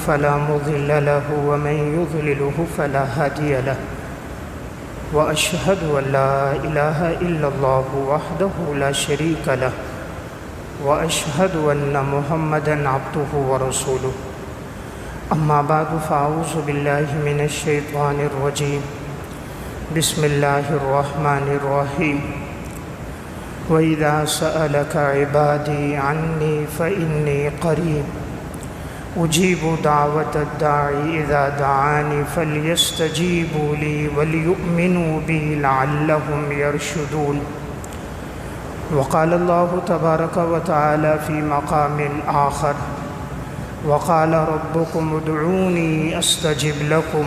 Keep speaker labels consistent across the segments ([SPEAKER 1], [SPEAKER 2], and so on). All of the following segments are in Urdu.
[SPEAKER 1] فلا مضل له ومن يضلله فلا هادي له وأشهد أن لا إله إلا الله وحده لا شريك له وأشهد أن محمدًا عبده ورسوله أما بعد فأعوذ بالله من الشيطان الرجيم بسم الله الرحمن الرحيم وإذا سألك عبادي عني فإني قريب أجيب دعوة الداعي إذا دعاني فليستجيبوا لي وليؤمنوا بي لعلهم يرشدون وقال الله تبارك وتعالى في مقام آخر وقال ربكم ادعوني أستجب لكم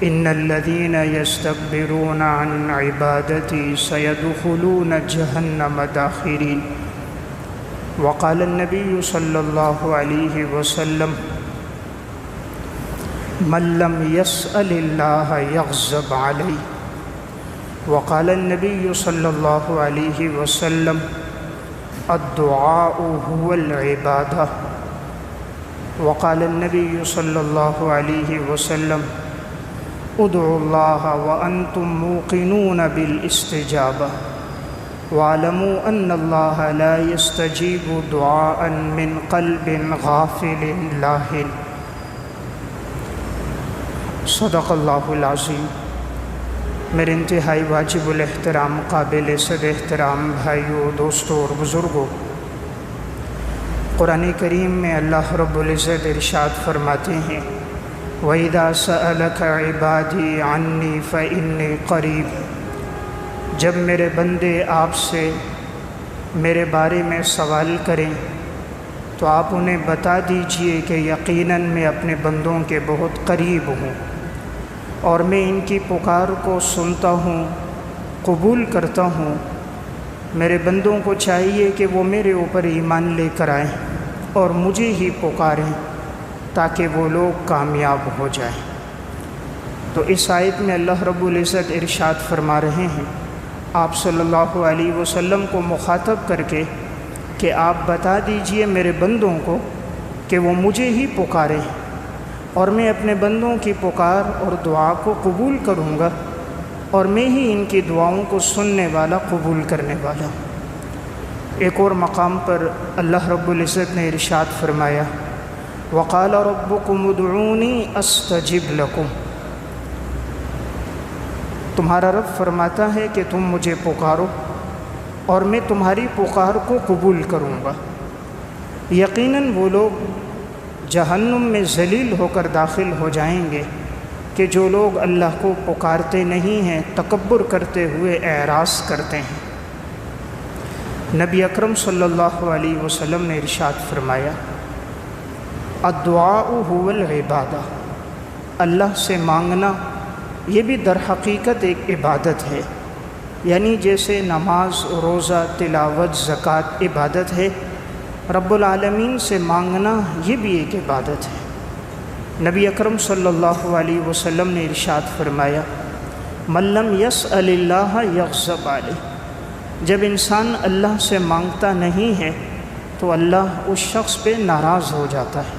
[SPEAKER 1] إن الذين يستكبرون عن عبادتي سيدخلون جهنم داخرين وقال النبي صلى الله عليه وسلم من لم يسأل الله يغضب عليه وقال النبي صلى الله عليه وسلم الدعاء هو العبادة وقال النبي صلى الله عليه وسلم ادعوا الله وأنتم موقنون بالاستجابة واعلموا أن الله لا يستجيب دعاء من قلب غافل لاهٍ صدق اللہ العظیم۔ میرے انتہائی واجب الاحترام قابل صد احترام بھائیوں، دوستوں اور بزرگوں، قرآن کریم میں اللہ رب العزت ارشاد فرماتے ہیں وَإِذَا سَأَلَكَ عِبَادِي عَنِّي فَإِنِّي قَرِيبٌ، جب میرے بندے آپ سے میرے بارے میں سوال کریں تو آپ انہیں بتا دیجئے کہ یقیناً میں اپنے بندوں کے بہت قریب ہوں اور میں ان کی پکار کو سنتا ہوں، قبول کرتا ہوں۔ میرے بندوں کو چاہیے کہ وہ میرے اوپر ایمان لے کر آئیں اور مجھے ہی پکاریں تاکہ وہ لوگ کامیاب ہو جائیں۔ تو اس آیت میں اللہ رب العزت ارشاد فرما رہے ہیں آپ صلی اللہ علیہ وسلم کو مخاطب کر کے کہ آپ بتا دیجئے میرے بندوں کو کہ وہ مجھے ہی پکاریں اور میں اپنے بندوں کی پکار اور دعا کو قبول کروں گا اور میں ہی ان کی دعاؤں کو سننے والا، قبول کرنے والا۔ ایک اور مقام پر اللہ رب العزت نے ارشاد فرمایا وَقَالَ رَبُّكُمُ ادْعُونِي أَسْتَجِبْ لَكُمْ، تمہارا رب فرماتا ہے کہ تم مجھے پکارو اور میں تمہاری پکار کو قبول کروں گا۔ یقیناً وہ لوگ جہنم میں ذلیل ہو کر داخل ہو جائیں گے کہ جو لوگ اللہ کو پکارتے نہیں ہیں، تکبر کرتے ہوئے اعراض کرتے ہیں۔ نبی اکرم صلی اللہ علیہ وسلم نے ارشاد فرمایا الدعاء هو العبادہ، اللہ سے مانگنا یہ بھی در حقیقت ایک عبادت ہے، یعنی جیسے نماز، روزہ، تلاوت، زکوٰۃ عبادت ہے، رب العالمین سے مانگنا یہ بھی ایک عبادت ہے۔ نبی اکرم صلی اللہ علیہ وسلم نے ارشاد فرمایا من لم یسأل اللہ یغضب علیہ، جب انسان اللہ سے مانگتا نہیں ہے تو اللہ اس شخص پہ ناراض ہو جاتا ہے۔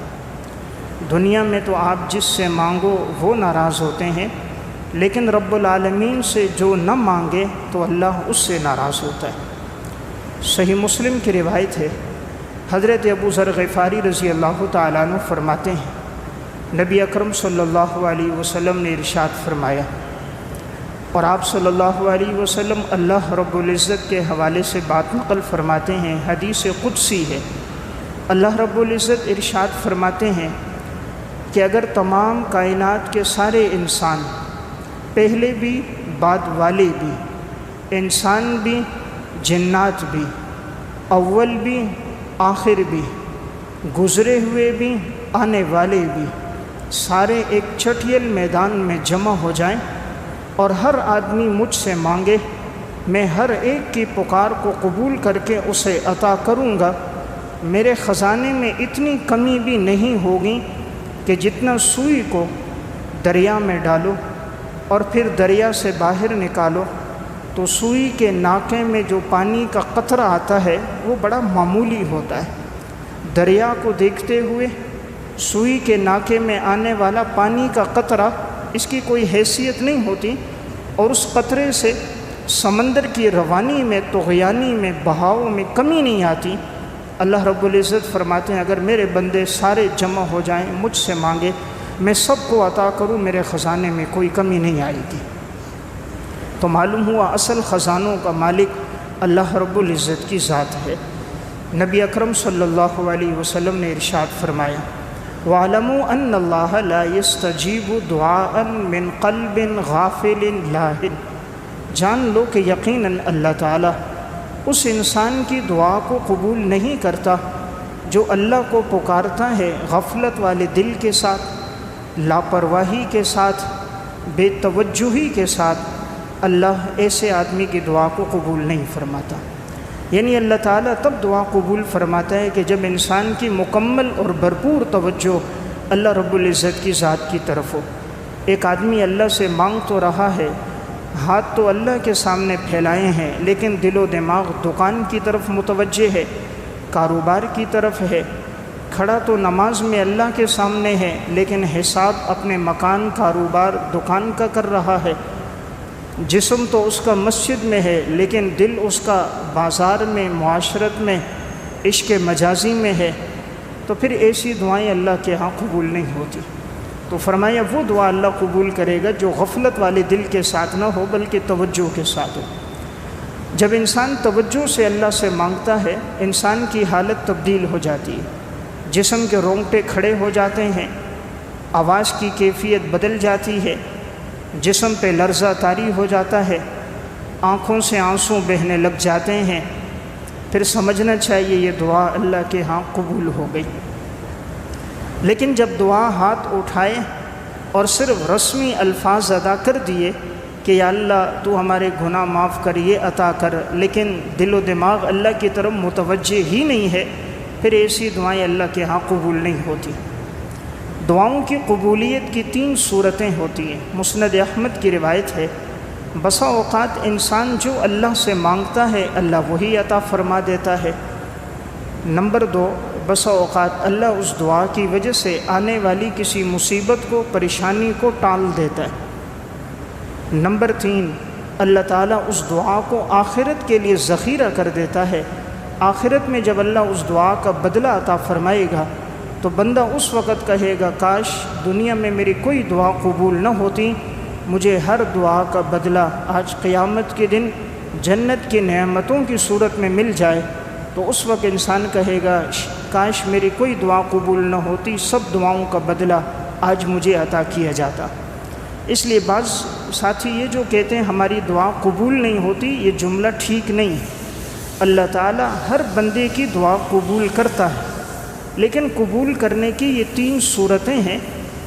[SPEAKER 1] دنیا میں تو آپ جس سے مانگو وہ ناراض ہوتے ہیں، لیکن رب العالمین سے جو نہ مانگے تو اللہ اس سے ناراض ہوتا ہے۔ صحیح مسلم کی روایت ہے، حضرت ابو ذر غفاری رضی اللہ تعالیٰ عنہ فرماتے ہیں نبی اکرم صلی اللہ علیہ وسلم نے ارشاد فرمایا، اور آپ صلی اللہ علیہ وسلم اللہ رب العزت کے حوالے سے بات نقل فرماتے ہیں، حدیث قدسی ہے۔ اللہ رب العزت ارشاد فرماتے ہیں کہ اگر تمام کائنات کے سارے انسان، پہلے بھی بعد والے بھی، انسان بھی جنات بھی، اول بھی آخر بھی، گزرے ہوئے بھی آنے والے بھی، سارے ایک چٹیل میدان میں جمع ہو جائیں اور ہر آدمی مجھ سے مانگے، میں ہر ایک کی پکار کو قبول کر کے اسے عطا کروں گا۔ میرے خزانے میں اتنی کمی بھی نہیں ہوگی کہ جتنا سوئی کو دریا میں ڈالو اور پھر دریا سے باہر نکالو تو سوئی کے ناکے میں جو پانی کا قطرہ آتا ہے وہ بڑا معمولی ہوتا ہے۔ دریا کو دیکھتے ہوئے سوئی کے ناکے میں آنے والا پانی کا قطرہ اس کی کوئی حیثیت نہیں ہوتی، اور اس قطرے سے سمندر کی روانی میں، طغیانی میں، بہاؤ میں کمی نہیں آتی۔ اللہ رب العزت فرماتے ہیں اگر میرے بندے سارے جمع ہو جائیں، مجھ سے مانگے، میں سب کو عطا کروں، میرے خزانے میں کوئی کمی نہیں آئے گی۔ تو معلوم ہوا اصل خزانوں کا مالک اللہ رب العزت کی ذات ہے۔ نبی اکرم صلی اللہ علیہ وسلم نے ارشاد فرمایا وَاعْلَمُوا أَنَّ اللَّهَ لَا يَسْتَجِيبُ دُعَاءً مِّن قَلْبٍ غَافِلٍ لَاهٍ، جان لو کہ یقیناً اللہ تعالیٰ اس انسان کی دعا کو قبول نہیں کرتا جو اللہ کو پکارتا ہے غفلت والے دل کے ساتھ، لاپرواہی کے ساتھ، بے توجہی کے ساتھ۔ اللہ ایسے آدمی کی دعا کو قبول نہیں فرماتا۔ یعنی اللہ تعالیٰ تب دعا قبول فرماتا ہے کہ جب انسان کی مکمل اور بھرپور توجہ اللہ رب العزت کی ذات کی طرف ہو۔ ایک آدمی اللہ سے مانگ تو رہا ہے، ہاتھ تو اللہ کے سامنے پھیلائے ہیں، لیکن دل و دماغ دکان کی طرف متوجہ ہے، کاروبار کی طرف ہے، کھڑا تو نماز میں اللہ کے سامنے ہے، لیکن حساب اپنے مکان، کاروبار، دکان کا کر رہا ہے۔ جسم تو اس کا مسجد میں ہے، لیکن دل اس کا بازار میں، معاشرت میں، عشق مجازی میں ہے، تو پھر ایسی دعائیں اللہ کے ہاں قبول نہیں ہوتی۔ تو فرمایا وہ دعا اللہ قبول کرے گا جو غفلت والے دل کے ساتھ نہ ہو بلکہ توجہ کے ساتھ ہو۔ جب انسان توجہ سے اللہ سے مانگتا ہے، انسان کی حالت تبدیل ہو جاتی ہے، جسم کے رونگٹے کھڑے ہو جاتے ہیں، آواز کی کیفیت بدل جاتی ہے، جسم پہ لرزہ طاری ہو جاتا ہے، آنکھوں سے آنسو بہنے لگ جاتے ہیں۔ پھر سمجھنا چاہیے یہ دعا اللہ کے ہاں قبول ہو گئی۔ لیکن جب دعا ہاتھ اٹھائے اور صرف رسمی الفاظ ادا کر دیے کہ یا اللہ تو ہمارے گناہ معاف کر، یہ عطا کر، لیکن دل و دماغ اللہ کی طرف متوجہ ہی نہیں ہے، پھر ایسی دعائیں اللہ کے ہاں قبول نہیں ہوتی۔ دعاؤں کی قبولیت کی 3 صورتیں ہوتی ہیں۔ مسند احمد کی روایت ہے بسا اوقات انسان جو اللہ سے مانگتا ہے اللہ وہی عطا فرما دیتا ہے۔ نمبر 2، بسا اوقات اللہ اس دعا کی وجہ سے آنے والی کسی مصیبت کو، پریشانی کو ٹال دیتا ہے۔ نمبر 3، اللہ تعالیٰ اس دعا کو آخرت کے لیے ذخیرہ کر دیتا ہے۔ آخرت میں جب اللہ اس دعا کا بدلہ عطا فرمائے گا تو بندہ اس وقت کہے گا کاش دنیا میں میری کوئی دعا قبول نہ ہوتی، مجھے ہر دعا کا بدلہ آج قیامت کے دن جنت کی نعمتوں کی صورت میں مل جائے۔ تو اس وقت انسان کہے گا کاش میری کوئی دعا قبول نہ ہوتی، سب دعاؤں کا بدلہ آج مجھے عطا کیا جاتا۔ اس لیے بعض ساتھی یہ جو کہتے ہیں ہماری دعا قبول نہیں ہوتی، یہ جملہ ٹھیک نہیں۔ اللہ تعالیٰ ہر بندے کی دعا قبول کرتا ہے، لیکن قبول کرنے کی یہ 3 صورتیں ہیں،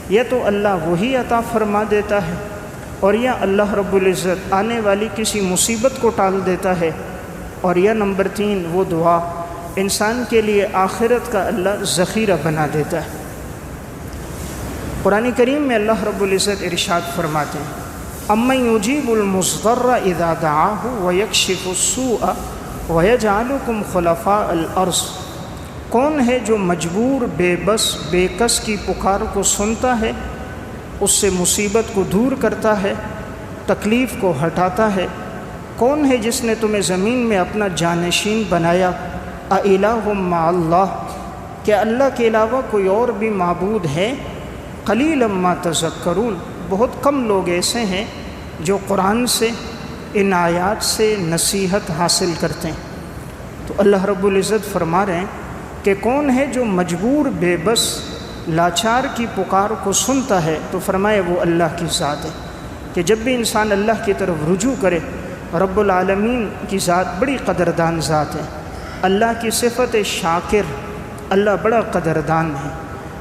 [SPEAKER 1] یا تو اللہ وہی عطا فرما دیتا ہے، اور یا اللہ رب العزت آنے والی کسی مصیبت کو ٹال دیتا ہے، اور یا نمبر 3 وہ دعا انسان کے لیے آخرت کا اللہ ذخیرہ بنا دیتا ہے۔ قرآن کریم میں اللہ رب العزت ارشاد فرماتے ہیں اَمَّن يُجِيبُ الْمُضْطَرَّ إِذَا دَعَاهُ وَيَكْشِفُ السُّوءَ وَيَجْعَلُكُمْ خُلَفَاءَ الْأَرْضِ، کون ہے جو مجبور، بے بس، بے کس کی پکار کو سنتا ہے، اس سے مصیبت کو دور کرتا ہے، تکلیف کو ہٹاتا ہے؟ کون ہے جس نے تمہیں زمین میں اپنا جانشین بنایا؟ اَإِلَٰهٌ مَّعَ اللَّهِ، کیا اللہ کے علاوہ کوئی اور بھی معبود ہے؟ قَلِيلًا مَّا تَذَكَّرُونَ، بہت کم لوگ ایسے ہیں جو قرآن سے، ان آیات سے نصیحت حاصل کرتے ہیں۔ تو اللہ رب العزت فرما رہے ہیں کہ کون ہے جو مجبور، بے بس، لاچار کی پکار کو سنتا ہے؟ تو فرمائے وہ اللہ کی ذات ہے کہ جب بھی انسان اللہ کی طرف رجوع کرے، رب العالمین کی ذات بڑی قدردان ذات ہے۔ اللہ کی صفت شاکر، اللہ بڑا قدردان ہے،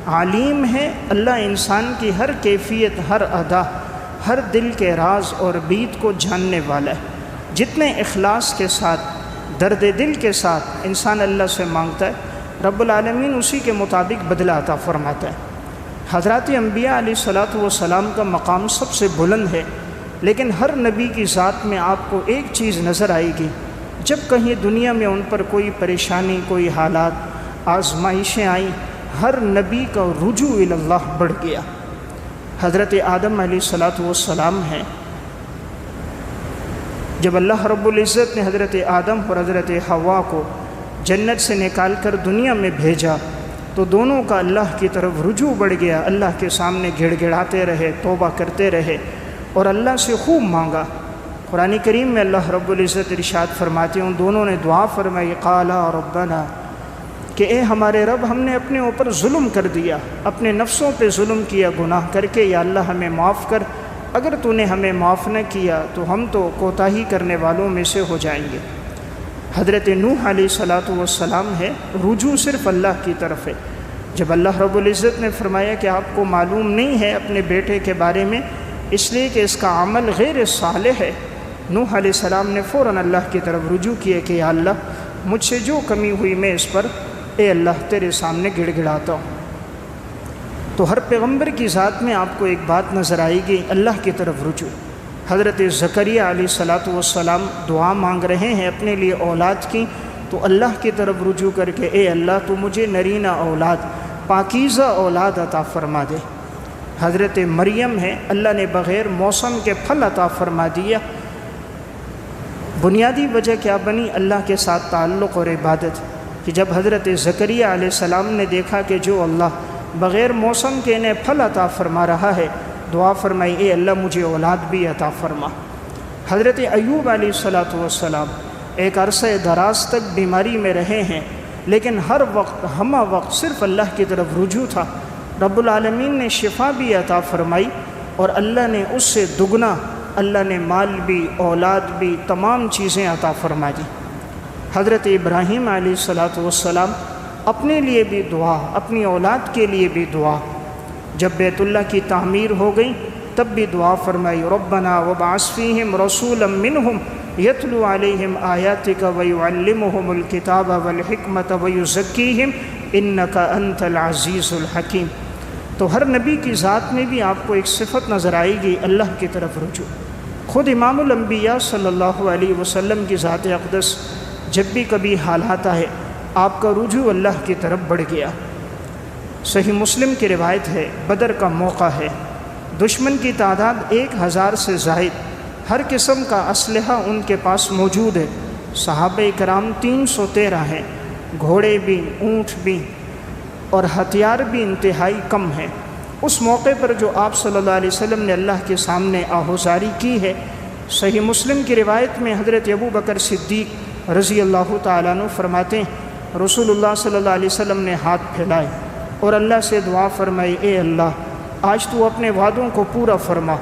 [SPEAKER 1] عالیم ہے۔ اللہ انسان کی ہر کیفیت، ہر ادا، ہر دل کے راز اور بیت کو جاننے والا ہے۔ جتنے اخلاص کے ساتھ، درد دل کے ساتھ انسان اللہ سے مانگتا ہے، رب العالمین اسی کے مطابق بدلہ عطا فرماتا ہے۔ حضرات انبیاء علیہ الصلاۃ والسلام کا مقام سب سے بلند ہے، لیکن ہر نبی کی ذات میں آپ کو ایک چیز نظر آئے گی، جب کہیں دنیا میں ان پر کوئی پریشانی، کوئی حالات، آزمائشیں آئیں، ہر نبی کا رجوع اللہ بڑھ گیا۔ حضرت آدم علیہ السلام ہیں، جب اللہ رب العزت نے حضرت آدم اور حضرت حوا کو جنت سے نکال کر دنیا میں بھیجا تو دونوں کا اللہ کی طرف رجوع بڑھ گیا، اللہ کے سامنے گڑ گڑاتے رہے، توبہ کرتے رہے اور اللہ سے خوب مانگا۔ قرآن کریم میں اللہ رب العزت ارشاد فرماتے ہیں، ان دونوں نے دعا فرمائی، قالا ربنا، کہ اے ہمارے رب، ہم نے اپنے اوپر ظلم کر دیا، اپنے نفسوں پہ ظلم کیا گناہ کر کے، یا اللہ ہمیں معاف کر، اگر تو نے ہمیں معاف نہ کیا تو ہم تو کوتاہی کرنے والوں میں سے ہو جائیں گے۔ حضرت نوح علیہ السلام ہے، رجوع صرف اللہ کی طرف ہے۔ جب اللہ رب العزت نے فرمایا کہ آپ کو معلوم نہیں ہے اپنے بیٹے کے بارے میں، اس لیے کہ اس کا عمل غیر صالح ہے، نوح علیہ السلام نے فوراً اللہ کی طرف رجوع کیا کہ یا اللہ مجھ سے جو کمی ہوئی میں اس پر اے اللہ تیرے سامنے گڑ گڑاتا ہوں۔ تو ہر پیغمبر کی ذات میں آپ کو ایک بات نظر آئے گی، اللہ کی طرف رجوع۔ حضرت زکریہ علیہ السلام دعا مانگ رہے ہیں اپنے لیے اولاد کی، تو اللہ کی طرف رجوع کر کے اے اللہ تو مجھے نرینہ اولاد، پاکیزہ اولاد عطا فرما دے۔ حضرت مریم ہے، اللہ نے بغیر موسم کے پھل عطا فرما دیا۔ بنیادی وجہ کیا بنی؟ اللہ کے ساتھ تعلق اور عبادت، کہ جب حضرت زکریہ علیہ السلام نے دیکھا کہ جو اللہ بغیر موسم کے انہیں پھل عطا فرما رہا ہے، دعا فرمائی اے اللہ مجھے اولاد بھی عطا فرما۔ حضرت ایوب علیہ السلام ایک عرصہ دراز تک بیماری میں رہے ہیں، لیکن ہر وقت ہمہ وقت صرف اللہ کی طرف رجوع تھا۔ رب العالمین نے شفا بھی عطا فرمائی اور اللہ نے اس سے دگنا، اللہ نے مال بھی، اولاد بھی، تمام چیزیں عطا فرما دی۔ حضرت ابراہیم علیہ السلام اپنے لیے بھی دعا، اپنی اولاد کے لیے بھی دعا۔ جب بیت اللہ کی تعمیر ہو گئی تب بھی دعا فرمائی، ربنا وابعث فیہم رسولا منہم یتلو علیہم آیاتک ویعلمہم الکتاب والحکمت ویزکیہم انک انت العزیز الحکیم۔ تو ہر نبی کی ذات میں بھی آپ کو ایک صفت نظر آئے گی، اللہ کی طرف رجوع۔ خود امام الانبیاء صلی اللہ علیہ وسلم کی ذات اقدس جب بھی کبھی حالات آئے آپ کا رجوع اللہ کی طرف بڑھ گیا۔ صحیح مسلم کی روایت ہے، بدر کا موقع ہے، دشمن کی تعداد 1000 سے زائد، ہر قسم کا اسلحہ ان کے پاس موجود ہے، صحابہ کرام 313 ہیں، گھوڑے بھی، اونٹ بھی اور ہتھیار بھی انتہائی کم ہیں۔ اس موقع پر جو آپ صلی اللہ علیہ وسلم نے اللہ کے سامنے آہوزاری کی ہے، صحیح مسلم کی روایت میں حضرت ابو بکر صدیق رضی اللہ تعالیٰ عنہ فرماتے ہیں، رسول اللہ صلی اللہ علیہ وسلم نے ہاتھ پھیلائے اور اللہ سے دعا فرمائی، اے اللہ آج تو اپنے وعدوں کو پورا فرما،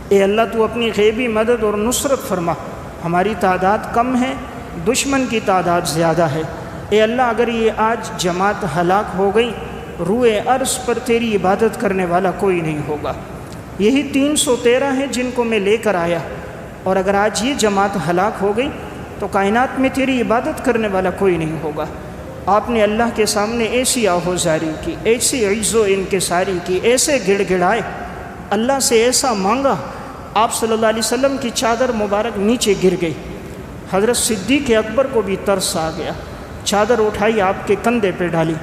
[SPEAKER 1] اے اللہ تو اپنی غیبی مدد اور نصرت فرما، ہماری تعداد کم ہے، دشمن کی تعداد زیادہ ہے، اے اللہ اگر یہ آج جماعت ہلاک ہو گئی، روئے عرض پر تیری عبادت کرنے والا کوئی نہیں ہوگا۔ یہی 313 ہیں جن کو میں لے کر آیا، اور اگر آج یہ جماعت ہلاک ہو گئی تو کائنات میں تیری عبادت کرنے والا کوئی نہیں ہوگا۔ آپ نے اللہ کے سامنے ایسی آہوزاری کی، ایسی عجز و انکساری کی، ایسے گڑ گڑائے، اللہ سے ایسا مانگا، آپ صلی اللہ علیہ وسلم کی چادر مبارک نیچے گر گئی۔ حضرت صدیق اکبر کو بھی ترس آ گیا، چادر اٹھائی آپ کے کندھے پہ ڈالی،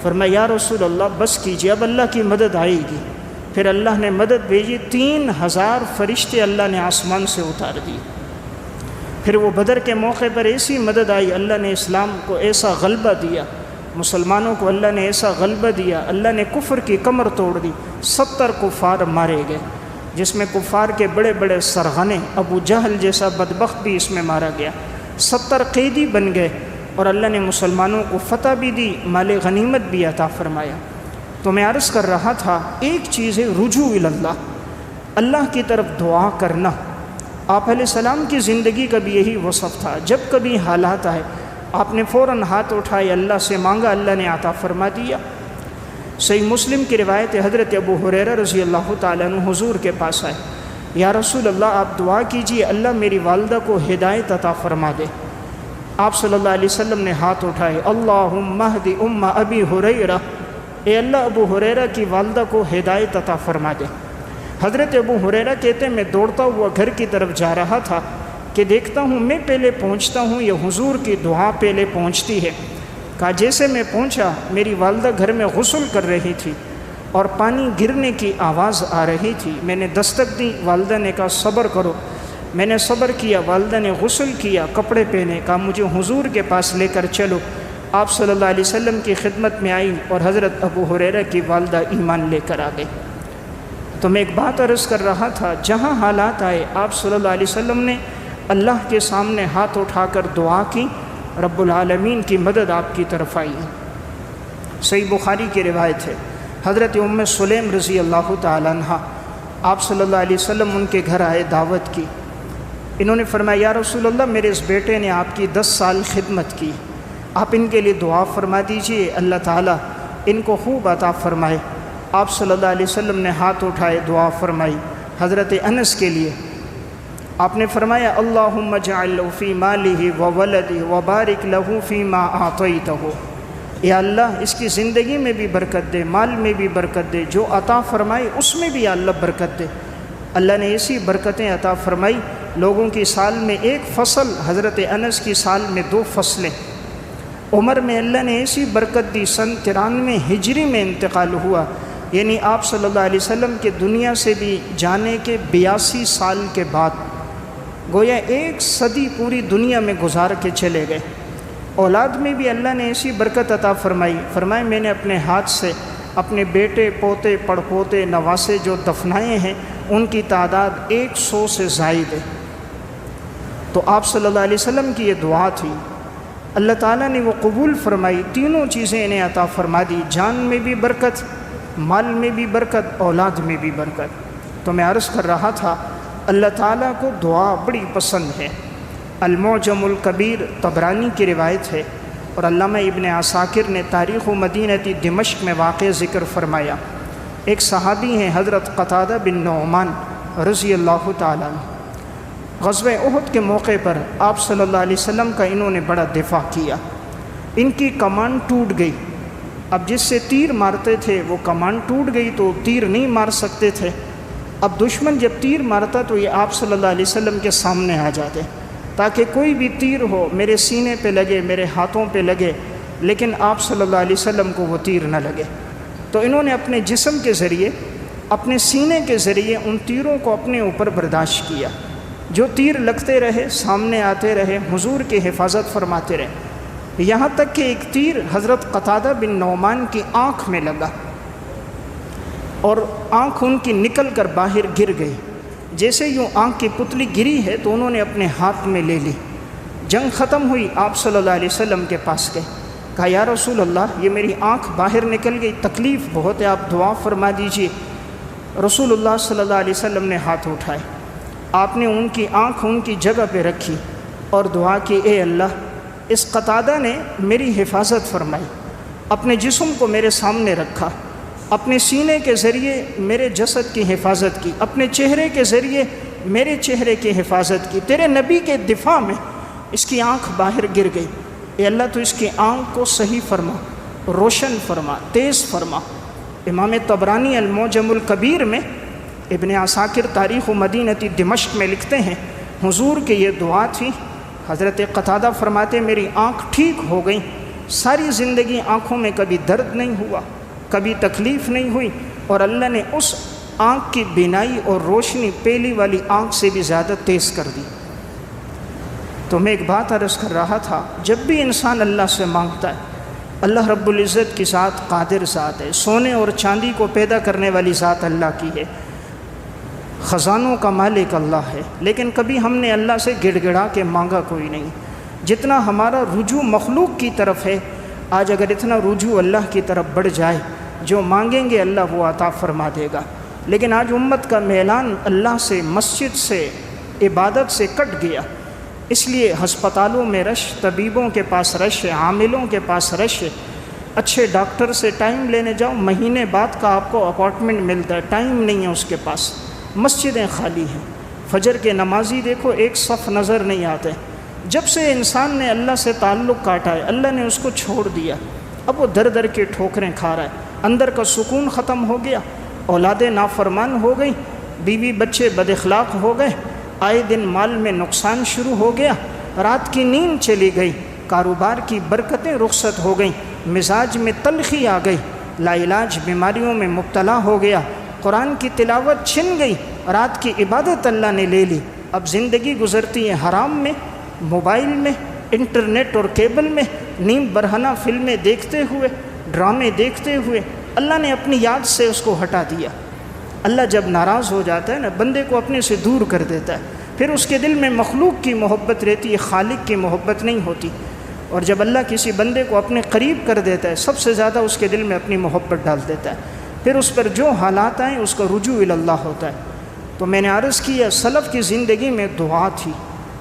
[SPEAKER 1] فرمایا یا رسول اللہ بس کیجیے، اب اللہ کی مدد آئے گی۔ پھر اللہ نے مدد بھیجی، 3000 فرشتے اللہ نے آسمان سے اتار دیے۔ پھر وہ بدر کے موقع پر ایسی مدد آئی، اللہ نے اسلام کو ایسا غلبہ دیا، مسلمانوں کو اللہ نے ایسا غلبہ دیا، اللہ نے کفر کی کمر توڑ دی، 70 کفار مارے گئے، جس میں کفار کے بڑے بڑے سرغنے، ابو جہل جیسا بدبخت بھی اس میں مارا گیا، 70 قیدی بن گئے، اور اللہ نے مسلمانوں کو فتح بھی دی، مال غنیمت بھی عطا فرمایا۔ تو میں عرض کر رہا تھا، ایک چیز ہے رجوع اللہ، اللہ کی طرف دعا کرنا۔ آپ علیہ السلام کی زندگی کا بھی یہی وصف تھا، جب کبھی حالات آئے آپ نے فوراً ہاتھ اٹھائے، اللہ سے مانگا، اللہ نے عطا فرما دیا۔ صحیح مسلم کی روایت حضرت ابو ہریرہ رضی اللہ تعالیٰ عنہ حضور کے پاس آئے، یا رسول اللہ آپ دعا کیجئے اللہ میری والدہ کو ہدایت عطا فرما دے۔ آپ صلی اللہ علیہ وسلم نے ہاتھ اٹھائے، اللہم اہد ام ابی ہریرہ، اے اللہ ابو ہریرہ کی والدہ کو ہدایت عطا فرما دے۔ حضرت ابو ہریرہ کہتے ہیں میں دوڑتا ہوا گھر کی طرف جا رہا تھا کہ دیکھتا ہوں میں پہلے پہنچتا ہوں یا حضور کی دعا پہلے پہنچتی ہے۔ کہا جیسے میں پہنچا میری والدہ گھر میں غسل کر رہی تھی اور پانی گرنے کی آواز آ رہی تھی، میں نے دستک دی، والدہ نے کہا صبر کرو، میں نے صبر کیا، والدہ نے غسل کیا، کپڑے پہنے، کہا مجھے حضور کے پاس لے کر چلو، آپ صلی اللہ علیہ وسلم کی خدمت میں آئی اور حضرت ابو ہریرہ کی والدہ ایمان لے کر آ گئی۔ تو میں ایک بات عرض کر رہا تھا، جہاں حالات آئے آپ صلی اللہ علیہ وسلم نے اللہ کے سامنے ہاتھ اٹھا کر دعا کی، رب العالمین کی مدد آپ کی طرف آئی۔ صحیح بخاری کی روایت ہے، حضرت ام سلیم رضی اللہ تعالیٰ عنہ آپ صلی اللہ علیہ وسلم ان کے گھر آئے، دعوت کی، انہوں نے فرمایا یا رسول اللہ میرے اس بیٹے نے آپ کی 10 سال خدمت کی، آپ ان کے لیے دعا فرما دیجئے، اللہ تعالیٰ ان کو خوب عطا فرمائے۔ آپ صلی اللہ علیہ وسلم نے ہاتھ اٹھائے، دعا فرمائی حضرت انس کے لیے، آپ نے فرمایا اللہم اجعل لہ فی مالہ وولدہ وبارک لہ فیما اعطیتہ، یا اللہ اس کی زندگی میں بھی برکت دے، مال میں بھی برکت دے، جو عطا فرمائے اس میں بھی یا اللہ برکت دے۔ اللہ نے ایسی برکتیں عطا فرمائی، لوگوں کی سال میں 1 فصل، حضرت انس کی سال میں 2 فصلیں۔ عمر میں اللہ نے ایسی برکت دی، سن 93 ہجری میں انتقال ہوا، یعنی آپ صلی اللہ علیہ وسلم کے دنیا سے بھی جانے کے 82 سال کے بعد، گویا 1 صدی پوری دنیا میں گزار کے چلے گئے۔ اولاد میں بھی اللہ نے ایسی برکت عطا فرمائی، فرمائے میں نے اپنے ہاتھ سے اپنے بیٹے پوتے پڑپوتے نواسے جو دفنائے ہیں ان کی تعداد 100 سے زائد ہے۔ تو آپ صلی اللہ علیہ وسلم کی یہ دعا تھی، اللہ تعالیٰ نے وہ قبول فرمائی، تینوں چیزیں انہیں عطا فرما دی، جان میں بھی برکت، مال میں بھی برکت، اولاد میں بھی برکت۔ تو میں عرض کر رہا تھا اللہ تعالیٰ کو دعا بڑی پسند ہے۔ المعجم الکبیر طبرانی کی روایت ہے اور علامہ ابن عساکر نے تاریخ مدینہ دمشق میں واقع ذکر فرمایا، ایک صحابی ہیں حضرت قتادہ بن نعمان رضی اللہ تعالیٰ عنہ، غزوہ احد کے موقع پر آپ صلی اللہ علیہ وسلم کا انہوں نے بڑا دفاع کیا، ان کی کمان ٹوٹ گئی، اب جس سے تیر مارتے تھے وہ کمان ٹوٹ گئی تو تیر نہیں مار سکتے تھے، اب دشمن جب تیر مارتا تو یہ آپ صلی اللہ علیہ وسلم کے سامنے آ جاتے تاکہ کوئی بھی تیر ہو میرے سینے پہ لگے، میرے ہاتھوں پہ لگے، لیکن آپ صلی اللہ علیہ وسلم کو وہ تیر نہ لگے۔ تو انہوں نے اپنے جسم کے ذریعے، اپنے سینے کے ذریعے ان تیروں کو اپنے اوپر برداشت کیا، جو تیر لگتے رہے سامنے آتے رہے، حضور کی حفاظت فرماتے رہے، یہاں تک کہ ایک تیر حضرت قتادہ بن نعمان کی آنکھ میں لگا اور آنکھ ان کی نکل کر باہر گر گئی، جیسے یوں آنکھ کی پتلی گری ہے تو انہوں نے اپنے ہاتھ میں لے لی، جنگ ختم ہوئی، آپ صلی اللہ علیہ وسلم کے پاس گئے، کہا یا رسول اللہ یہ میری آنکھ باہر نکل گئی، تکلیف بہت ہے، آپ دعا فرما دیجئے۔ رسول اللہ صلی اللہ علیہ وسلم نے ہاتھ اٹھائے، آپ نے ان کی آنکھ ان کی جگہ پہ رکھی اور دعا کی، اے اللہ اس قتادہ نے میری حفاظت فرمائی، اپنے جسم کو میرے سامنے رکھا، اپنے سینے کے ذریعے میرے جسد کی حفاظت کی، اپنے چہرے کے ذریعے میرے چہرے کی حفاظت کی، تیرے نبی کے دفاع میں اس کی آنکھ باہر گر گئی، اے اللہ تو اس کی آنکھ کو صحیح فرما، روشن فرما، تیز فرما۔ امام طبرانی المعجم الکبیر میں، ابن عساکر تاریخ مدینہ دمشق میں لکھتے ہیں حضور کی یہ دعا تھی، حضرت قتادہ فرماتے میری آنکھ ٹھیک ہو گئی، ساری زندگی آنکھوں میں کبھی درد نہیں ہوا، کبھی تکلیف نہیں ہوئی، اور اللہ نے اس آنکھ کی بینائی اور روشنی پہلی والی آنکھ سے بھی زیادہ تیز کر دی۔ تو میں ایک بات عرض کر رہا تھا، جب بھی انسان اللہ سے مانگتا ہے، اللہ رب العزت کی ذات قادر ذات ہے، سونے اور چاندی کو پیدا کرنے والی ذات اللہ کی ہے، خزانوں کا مالک اللہ ہے، لیکن کبھی ہم نے اللہ سے گڑ گڑا کے مانگا کوئی نہیں۔ جتنا ہمارا رجوع مخلوق کی طرف ہے، آج اگر اتنا رجوع اللہ کی طرف بڑھ جائے، جو مانگیں گے اللہ وہ عطا فرما دے گا، لیکن آج امت کا میلان اللہ سے، مسجد سے، عبادت سے کٹ گیا، اس لیے ہسپتالوں میں رش، طبیبوں کے پاس رش ہے، عاملوں کے پاس رش ہے، اچھے ڈاکٹر سے ٹائم لینے جاؤ، مہینے بعد کا آپ کو اپارٹمنٹ ملتا ہے، ٹائم نہیں ہے اس کے پاس، مسجدیں خالی ہیں، فجر کے نمازی دیکھو ایک صف نظر نہیں آتے۔ جب سے انسان نے اللہ سے تعلق کاٹا ہے، اللہ نے اس کو چھوڑ دیا، اب وہ در در کے ٹھوکریں کھا رہا ہے، اندر کا سکون ختم ہو گیا، اولادیں نافرمان ہو گئی، بیوی بچے بد اخلاق ہو گئے، آئے دن مال میں نقصان شروع ہو گیا، رات کی نیند چلی گئی، کاروبار کی برکتیں رخصت ہو گئیں، مزاج میں تلخی آ گئی، لا علاج بیماریوں میں مبتلا ہو گیا، قرآن کی تلاوت چھن گئی، رات کی عبادت اللہ نے لے لی، اب زندگی گزرتی ہے حرام میں، موبائل میں، انٹرنیٹ اور کیبل میں، نیم برہنہ فلمیں دیکھتے ہوئے، ڈرامے دیکھتے ہوئے، اللہ نے اپنی یاد سے اس کو ہٹا دیا۔ اللہ جب ناراض ہو جاتا ہے نا، بندے کو اپنے سے دور کر دیتا ہے، پھر اس کے دل میں مخلوق کی محبت رہتی ہے، خالق کی محبت نہیں ہوتی۔ اور جب اللہ کسی بندے کو اپنے قریب کر دیتا ہے، سب سے زیادہ اس کے دل میں اپنی محبت ڈال دیتا ہے، پھر اس پر جو حالات آئیں اس کا رجوع اللہ ہوتا ہے۔ تو میں نے عرض کیا سلف کی زندگی میں دعا تھی،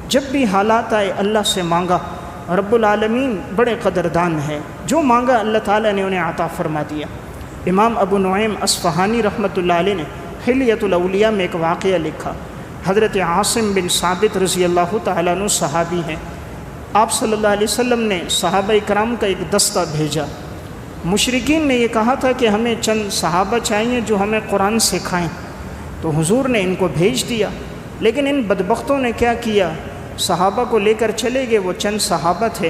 [SPEAKER 1] جب بھی حالات آئے اللہ سے مانگا، رب العالمین بڑے قدردان ہے، جو مانگا اللہ تعالیٰ نے انہیں عطا فرما دیا۔ امام ابو نعیم اصفہانی رحمۃ اللہ علیہ نے حلیۃ الاولیاء میں ایک واقعہ لکھا۔ حضرت عاصم بن ثابت رضی اللہ تعالیٰ عنہ صحابی ہیں، آپ صلی اللہ علیہ وسلم نے صحابہ کرام کا ایک دستہ بھیجا۔ مشرکین نے یہ کہا تھا کہ ہمیں چند صحابہ چاہیے جو ہمیں قرآن سکھائیں، تو حضور نے ان کو بھیج دیا، لیکن ان بدبختوں نے کیا کیا، صحابہ کو لے کر چلے گئے، وہ چند صحابہ تھے،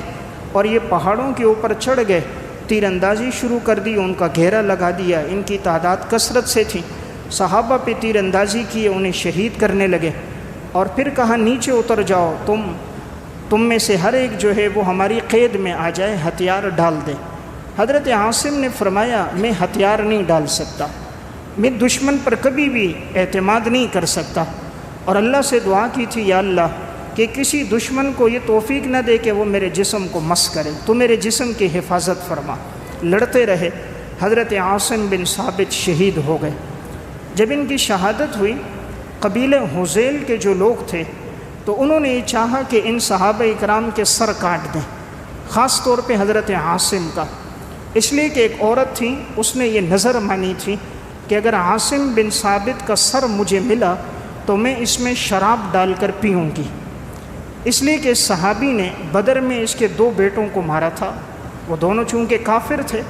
[SPEAKER 1] اور یہ پہاڑوں کے اوپر چڑھ گئے، تیر اندازی شروع کر دی، ان کا گھیرا لگا دیا، ان کی تعداد کثرت سے تھی، صحابہ پہ تیر اندازی کیے، انہیں شہید کرنے لگے، اور پھر کہا نیچے اتر جاؤ، تم میں سے ہر ایک جو ہے وہ ہماری قید میں آ جائے، ہتھیار ڈال دے۔ حضرت عاصم نے فرمایا میں ہتھیار نہیں ڈال سکتا، میں دشمن پر کبھی بھی اعتماد نہیں کر سکتا، اور اللہ سے دعا کی تھی یا اللہ کہ کسی دشمن کو یہ توفیق نہ دے کہ وہ میرے جسم کو مس کرے، تو میرے جسم کی حفاظت فرما۔ لڑتے رہے، حضرت عاصم بن ثابت شہید ہو گئے۔ جب ان کی شہادت ہوئی، قبیلہ حذیل کے جو لوگ تھے تو انہوں نے یہ چاہا کہ ان صحابہ اکرام کے سر کاٹ دیں، خاص طور پہ حضرت عاصم کا، اس لیے کہ ایک عورت تھی، اس نے یہ نظر مانی تھی کہ اگر عاصم بن ثابت کا سر مجھے ملا تو میں اس میں شراب ڈال کر پیوں گی، اس لیے کہ صحابی نے بدر میں اس کے 2 بیٹوں کو مارا تھا، وہ دونوں چونکہ کافر تھے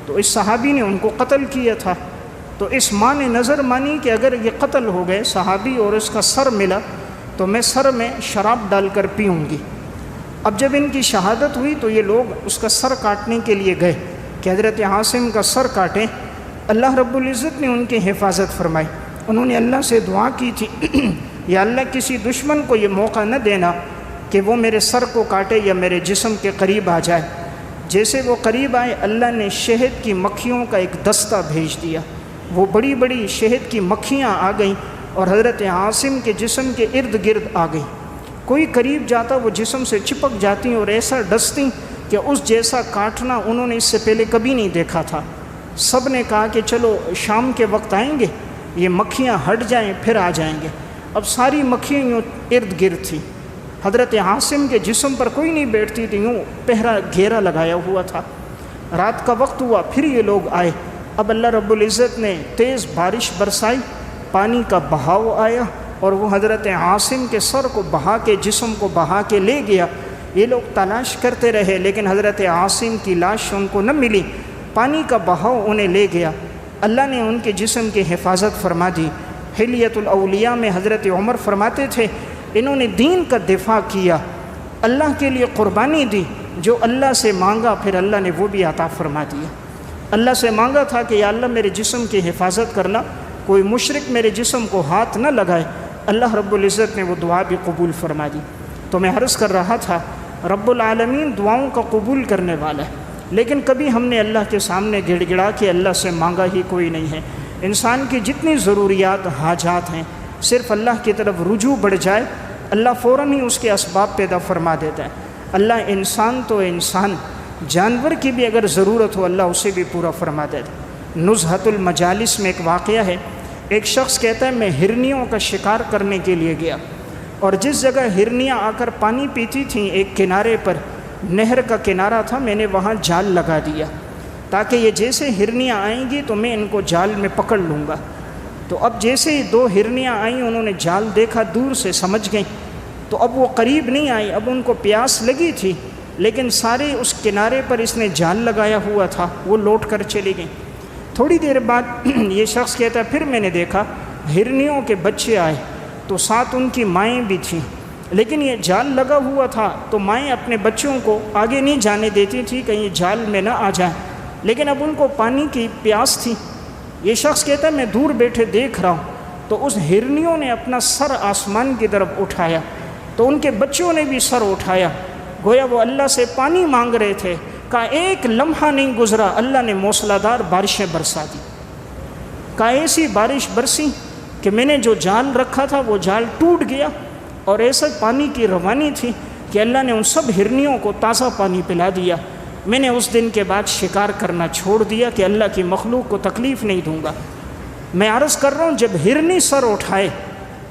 [SPEAKER 1] تو اس صحابی نے ان کو قتل کیا تھا، تو اس ماں نے نظر مانی کہ اگر یہ قتل ہو گئے صحابی اور اس کا سر ملا تو میں سر میں شراب ڈال کر پیوں گی۔ اب جب ان کی شہادت ہوئی تو یہ لوگ اس کا سر کاٹنے کے لیے گئے کہ حضرت عاصم کا سر کاٹیں، اللہ رب العزت نے ان کی حفاظت فرمائی۔ انہوں نے اللہ سے دعا کی تھی یا اللہ کسی دشمن کو یہ موقع نہ دینا کہ وہ میرے سر کو کاٹے یا میرے جسم کے قریب آ جائے۔ جیسے وہ قریب آئے، اللہ نے شہد کی مکھیوں کا ایک دستہ بھیج دیا، وہ بڑی بڑی شہد کی مکھیاں آ گئیں اور حضرت عاصم کے جسم کے ارد گرد آ گئیں، کوئی قریب جاتا وہ جسم سے چپک جاتی اور ایسا ڈستی کہ اس جیسا کاٹنا انہوں نے اس سے پہلے کبھی نہیں دیکھا تھا۔ سب نے کہا کہ چلو شام کے وقت آئیں گے، یہ مکھیاں ہٹ جائیں پھر آ جائیں گے۔ اب ساری مکھیاں یوں ارد گرد تھیں، حضرت عاصم کے جسم پر کوئی نہیں بیٹھتی تھی، یوں پہرا گھیرا لگایا ہوا تھا۔ رات کا وقت ہوا، پھر یہ لوگ آئے، اب اللہ رب العزت نے تیز بارش برسائی، پانی کا بہاؤ آیا اور وہ حضرت عاصم کے سر کو بہا کے، جسم کو بہا کے لے گیا۔ یہ لوگ تلاش کرتے رہے لیکن حضرت عاصم کی لاش ان کو نہ ملی، پانی کا بہاؤ انہیں لے گیا۔ اللہ نے ان کے جسم کی حفاظت فرما دی۔ حلیۃ الاولیاء میں حضرت عمر فرماتے تھے انہوں نے دین کا دفاع کیا، اللہ کے لیے قربانی دی، جو اللہ سے مانگا پھر اللہ نے وہ بھی عطا فرما دیا۔ اللہ سے مانگا تھا کہ یا اللہ میرے جسم کی حفاظت کرنا، کوئی مشرک میرے جسم کو ہاتھ نہ لگائے، اللہ رب العزت نے وہ دعا بھی قبول فرما دی۔ تو میں عرض کر رہا تھا رب العالمین دعاؤں کا قبول کرنے والا ہے، لیکن کبھی ہم نے اللہ کے سامنے گڑ گڑا کے اللہ سے مانگا ہی کوئی نہیں ہے۔ انسان کی جتنی ضروریات حاجات ہیں، صرف اللہ کی طرف رجوع بڑھ جائے، اللہ فوراً ہی اس کے اسباب پیدا فرما دیتا ہے۔ اللہ انسان تو انسان، جانور کی بھی اگر ضرورت ہو اللہ اسے بھی پورا فرما دیتا ہے۔ نزہۃ المجالس میں ایک واقعہ ہے، ایک شخص کہتا ہے میں ہرنیوں کا شکار کرنے کے لیے گیا، اور جس جگہ ہرنیاں آ کر پانی پیتی تھیں ایک کنارے پر نہر کا کنارہ تھا، میں نے وہاں جال لگا دیا تاکہ یہ جیسے ہرنیاں آئیں گی تو میں ان کو جال میں پکڑ لوں گا۔ تو اب جیسے ہی 2 ہرنیاں آئیں انہوں نے جال دیکھا، دور سے سمجھ گئیں، تو اب وہ قریب نہیں آئی، اب ان کو پیاس لگی تھی لیکن سارے اس کنارے پر اس نے جال لگایا ہوا تھا، وہ لوٹ کر چلی گئیں۔ تھوڑی دیر بعد یہ شخص کہتا ہے پھر میں نے دیکھا ہرنیوں کے بچے آئے تو ساتھ ان کی مائیں بھی تھیں، لیکن یہ جال لگا ہوا تھا تو مائیں اپنے بچوں کو آگے نہیں جانے دیتی تھی کہیں جال میں نہ آ جائیں، لیکن اب ان کو پانی کی پیاس تھی۔ یہ شخص کہتا ہے میں دور بیٹھے دیکھ رہا ہوں تو اس ہرنیوں نے اپنا سر آسمان کی طرف اٹھایا تو ان کے بچوں نے بھی سر اٹھایا، گویا وہ اللہ سے پانی مانگ رہے تھے۔ کہا ایک لمحہ نہیں گزرا اللہ نے موسلادھار بارشیں برسا دی۔ کہا ایسی بارش برسی کہ میں نے جو جال رکھا تھا وہ جال ٹوٹ گیا، اور ایسا پانی کی روانی تھی کہ اللہ نے ان سب ہرنیوں کو تازہ پانی پلا دیا۔ میں نے اس دن کے بعد شکار کرنا چھوڑ دیا کہ اللہ کی مخلوق کو تکلیف نہیں دوں گا۔ میں عرض کر رہا ہوں جب ہرنی سر اٹھائے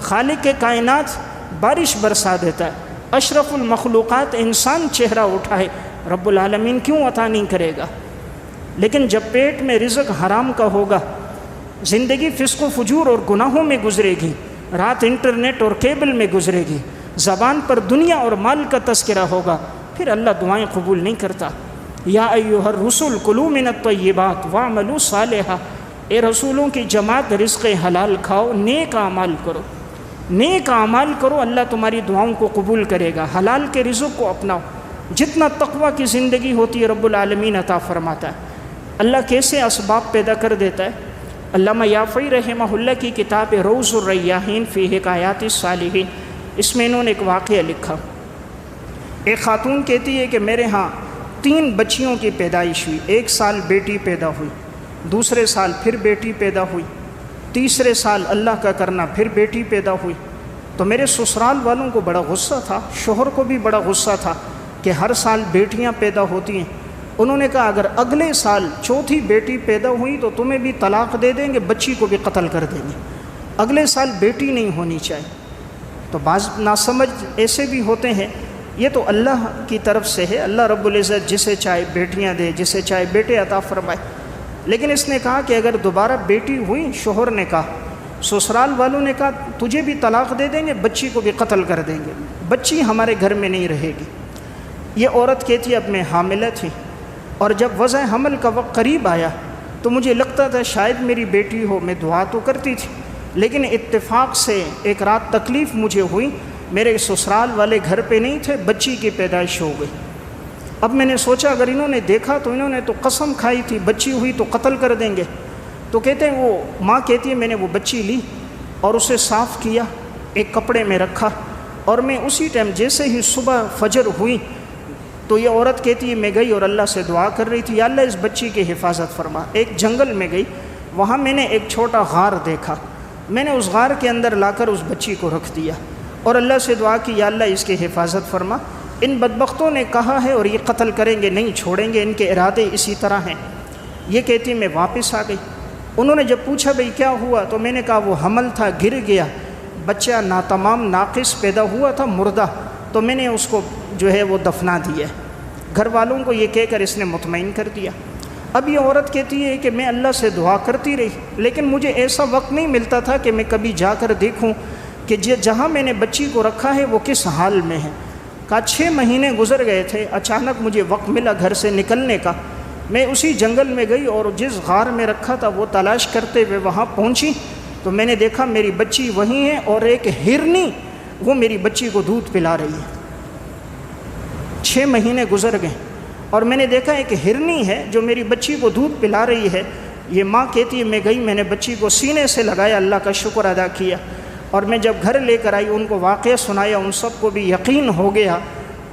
[SPEAKER 1] خالق کائنات بارش برسا دیتا ہے، اشرف المخلوقات انسان چہرہ اٹھائے، رب العالمین کیوں عطا نہیں کرے گا؟ لیکن جب پیٹ میں رزق حرام کا ہوگا، زندگی فسق و فجور اور گناہوں میں گزرے گی، رات انٹرنیٹ اور کیبل میں گزرے گی، زبان پر دنیا اور مال کا تذکرہ ہوگا، پھر اللہ دعائیں قبول نہیں کرتا۔ یا ایھا الرسل کلوا من الطیبات واعملوا صالحا، اے رسولوں کی جماعت رزق حلال کھاؤ، نیک اعمال کرو، نیک اعمال کرو، اللہ تمہاری دعاؤں کو قبول کرے گا، حلال کے رزق کو اپناؤ۔ جتنا تقوی کی زندگی ہوتی ہے رب العالمین عطا فرماتا ہے۔ اللہ کیسے اسباب پیدا کر دیتا ہے؟ علامہ یافعی رحمہ اللہ کی کتاب روض الریاحین فی حکایات الصالحین، اس میں انہوں نے ایک واقعہ لکھا۔ ایک خاتون کہتی ہے کہ میرے ہاں 3 بچیوں کی پیدائش ہوئی، ایک سال بیٹی پیدا ہوئی، دوسرے سال پھر بیٹی پیدا ہوئی، تیسرے سال اللہ کا کرنا پھر بیٹی پیدا ہوئی۔ تو میرے سسرال والوں کو بڑا غصہ تھا، شوہر کو بھی بڑا غصہ تھا کہ ہر سال بیٹیاں پیدا ہوتی ہیں۔ انہوں نے کہا اگر اگلے سال چوتھی بیٹی پیدا ہوئی تو تمہیں بھی طلاق دے دیں گے، بچی کو بھی قتل کر دیں گے، اگلے سال بیٹی نہیں ہونی چاہیے۔ تو بعض ناسمجھ ایسے بھی ہوتے ہیں، یہ تو اللہ کی طرف سے ہے، اللہ رب العزت جسے چاہے بیٹیاں دے، جسے چاہے بیٹے عطا فرمائے۔ لیکن اس نے کہا کہ اگر دوبارہ بیٹی ہوئی، شوہر نے کہا، سسرال والوں نے کہا تجھے بھی طلاق دے دیں گے، بچی کو بھی قتل کر دیں گے، بچی ہمارے گھر میں نہیں رہے گی۔ یہ عورت کہتی اب میں حاملہ تھی، اور جب وضع حمل کا وقت قریب آیا تو مجھے لگتا تھا شاید میری بیٹی ہو، میں دعا تو کرتی تھی، لیکن اتفاق سے ایک رات تکلیف مجھے ہوئی، میرے سسرال والے گھر پہ نہیں تھے، بچی کی پیدائش ہو گئی۔ اب میں نے سوچا اگر انہوں نے دیکھا تو انہوں نے تو قسم کھائی تھی بچی ہوئی تو قتل کر دیں گے۔ تو کہتے ہیں وہ ماں کہتی ہے میں نے وہ بچی لی اور اسے صاف کیا، ایک کپڑے میں رکھا، اور میں اسی ٹائم جیسے ہی صبح فجر ہوئی تو یہ عورت کہتی ہے میں گئی اور اللہ سے دعا کر رہی تھی، یا اللہ اس بچی کی حفاظت فرما۔ ایک جنگل میں گئی، وہاں میں نے ایک چھوٹا غار دیکھا، میں نے اس غار کے اندر لا کر اس بچی کو رکھ دیا اور اللہ سے دعا کی یا اللہ اس کی حفاظت فرما۔ ان بدبختوں نے کہا ہے اور یہ قتل کریں گے، نہیں چھوڑیں گے، ان کے ارادے اسی طرح ہیں۔ یہ کہتی میں واپس آ گئی۔ انہوں نے جب پوچھا بھئی کیا ہوا تو میں نے کہا وہ حمل تھا، گر گیا، بچہ ناتمام ناقص پیدا ہوا تھا، مردہ، تو میں نے اس کو جو ہے وہ دفنا دیا۔ گھر والوں کو یہ کہہ کر اس نے مطمئن کر دیا۔ اب یہ عورت کہتی ہے کہ میں اللہ سے دعا کرتی رہی، لیکن مجھے ایسا وقت نہیں ملتا تھا کہ میں کبھی جا کر دیکھوں کہ جہاں میں نے بچی کو رکھا ہے وہ کس حال میں ہے۔ کہا 6 مہینے گزر گئے تھے، اچانک مجھے وقت ملا گھر سے نکلنے کا، میں اسی جنگل میں گئی اور جس غار میں رکھا تھا وہ تلاش کرتے ہوئے وہاں پہنچی تو میں نے دیکھا میری بچی وہیں ہے اور ایک ہرنی وہ میری بچی کو دودھ پلا رہی ہے۔ 6 مہینے گزر گئے اور میں نے دیکھا ایک ہرنی ہے جو میری بچی کو دودھ پلا رہی ہے۔ یہ ماں کہتی ہے میں گئی، میں نے بچی کو سینے سے لگایا، اللہ کا شکر ادا کیا، اور میں جب گھر لے کر آئی ان کو واقعہ سنایا، ان سب کو بھی یقین ہو گیا۔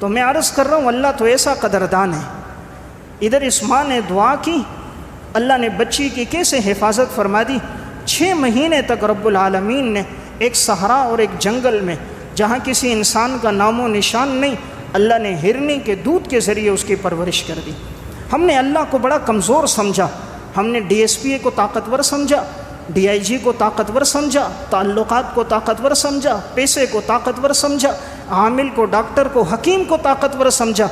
[SPEAKER 1] تو میں عرض کر رہا ہوں اللہ تو ایسا قدردان ہے۔ ادھر اس ماں نے دعا کی، اللہ نے بچی کی کیسے حفاظت فرما دی۔ 6 مہینے تک رب العالمین نے ایک صحرا اور ایک جنگل میں جہاں کسی انسان کا نام و نشان نہیں، اللہ نے ہرنی کے دودھ کے ذریعے اس کی پرورش کر دی۔ ہم نے اللہ کو بڑا کمزور سمجھا، ہم نے ڈی ایس پی کو طاقتور سمجھا، ڈی آئی جی کو طاقتور سمجھا، تعلقات کو طاقتور سمجھا، پیسے کو طاقتور سمجھا، عامل کو، ڈاکٹر کو، حکیم کو طاقتور سمجھا۔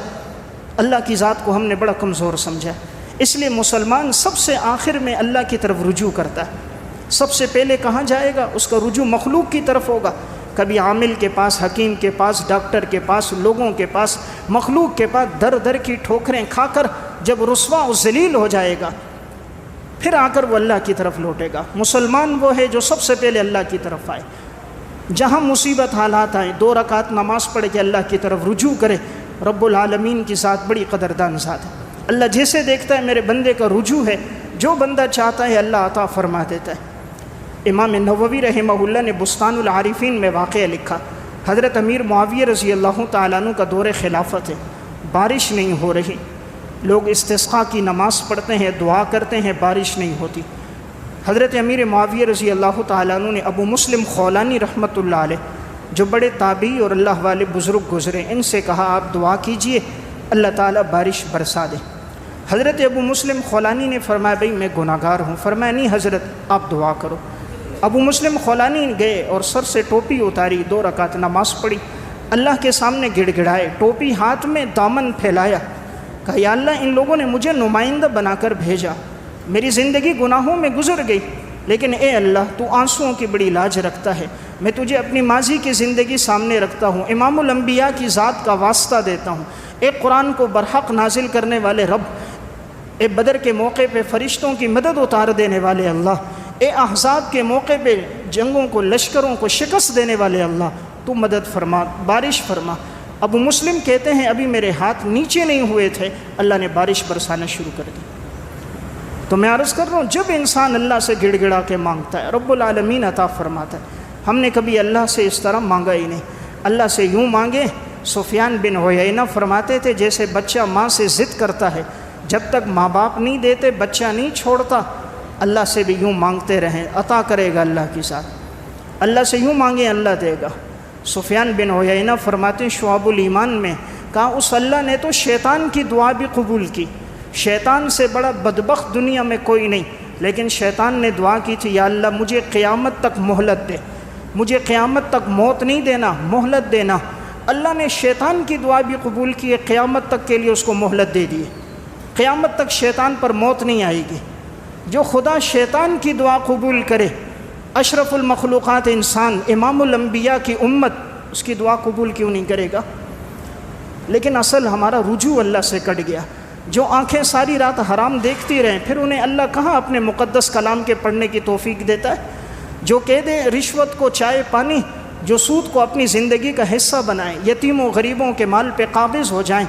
[SPEAKER 1] اللہ کی ذات کو ہم نے بڑا کمزور سمجھا۔ اس لیے مسلمان سب سے آخر میں اللہ کی طرف رجوع کرتا ہے۔ سب سے پہلے کہاں جائے گا؟ اس کا رجوع مخلوق کی طرف ہوگا، کبھی عامل کے پاس، حکیم کے پاس، ڈاکٹر کے پاس، لوگوں کے پاس، مخلوق کے پاس در در کی ٹھوکریں کھا کر جب رسوا و ذلیل ہو جائے گا پھر آ کر وہ اللہ کی طرف لوٹے گا۔ مسلمان وہ ہے جو سب سے پہلے اللہ کی طرف آئے۔ جہاں مصیبت حالات آئیں 2 رکعت نماز پڑھ کے اللہ کی طرف رجوع کرے۔ رب العالمین کی ذات بڑی قدردان ذات ہے، اللہ جیسے دیکھتا ہے میرے بندے کا رجوع ہے، جو بندہ چاہتا ہے اللہ عطا فرما دیتا ہے۔ امام نووی رحمہ اللہ نے بستان العارفین میں واقعہ لکھا، حضرت امیر معاویہ رضی اللہ تعالیٰ عنہ کا دور خلافت ہے، بارش نہیں ہو رہی، لوگ استسقاء کی نماز پڑھتے ہیں، دعا کرتے ہیں، بارش نہیں ہوتی۔ حضرت امیر معاویہ رضی اللہ تعالیٰ عنہ نے ابو مسلم خولانی رحمۃ اللہ علیہ، جو بڑے تابعی اور اللہ والے بزرگ گزرے، ان سے کہا آپ دعا کیجئے اللہ تعالیٰ بارش برسا دے۔ حضرت ابو مسلم خولانی نے فرمایا بھئی میں گناہ گار ہوں۔ فرمایا نہیں حضرت آپ دعا کرو۔ ابو مسلم خولانی گئے اور سر سے ٹوپی اتاری، 2 رکعت نماز پڑھی، اللہ کے سامنے گڑ گڑائے، ٹوپی ہاتھ میں، دامن پھیلایا، کہا یا اللہ ان لوگوں نے مجھے نمائندہ بنا کر بھیجا، میری زندگی گناہوں میں گزر گئی، لیکن اے اللہ تو آنسوؤں کی بڑی لاج رکھتا ہے، میں تجھے اپنی ماضی کی زندگی سامنے رکھتا ہوں، امام الانبیاء کی ذات کا واسطہ دیتا ہوں، اے قرآن کو برحق نازل کرنے والے رب، اے بدر کے موقع پہ فرشتوں کی مدد اتار دینے والے اللہ، اے احزاب کے موقع پہ جنگوں کو، لشکروں کو شکست دینے والے اللہ، تو مدد فرما، بارش فرما۔ ابو مسلم کہتے ہیں ابھی میرے ہاتھ نیچے نہیں ہوئے تھے، اللہ نے بارش برسانا شروع کر دی۔ تو میں عرض کر رہا ہوں جب انسان اللہ سے گڑ گڑا کے مانگتا ہے رب العالمین عطا فرماتا ہے۔ ہم نے کبھی اللہ سے اس طرح مانگا ہی نہیں، اللہ سے یوں مانگے، سفیان بن عیینہ فرماتے تھے جیسے بچہ ماں سے ضد کرتا ہے، جب تک ماں باپ نہیں دیتے بچہ نہیں چھوڑتا، اللہ سے بھی یوں مانگتے رہیں، عطا کرے گا اللہ کی ذات، اللہ سے یوں مانگیں اللہ دے گا۔ سفیان بن عیینہ فرماتے ہیں شعب الایمان میں، کہا اس اللہ نے تو شیطان کی دعا بھی قبول کی، شیطان سے بڑا بدبخت دنیا میں کوئی نہیں، لیکن شیطان نے دعا کی تھی یا اللہ مجھے قیامت تک مہلت دے، مجھے قیامت تک موت نہیں دینا، مہلت دینا۔ اللہ نے شیطان کی دعا بھی قبول کی ہے، قیامت تک کے لیے اس کو مہلت دے دی، قیامت تک شیطان پر موت نہیں آئے گی۔ جو خدا شیطان کی دعا قبول کرے، اشرف المخلوقات انسان، امام الانبیاء کی امت، اس کی دعا قبول کیوں نہیں کرے گا؟ لیکن اصل ہمارا رجوع اللہ سے کٹ گیا۔ جو آنکھیں ساری رات حرام دیکھتی رہیں، پھر انہیں اللہ کہاں اپنے مقدس کلام کے پڑھنے کی توفیق دیتا ہے؟ جو کہہ دے رشوت کو چائے پانی، جو سود کو اپنی زندگی کا حصہ بنائیں، یتیموں غریبوں کے مال پہ قابض ہو جائیں،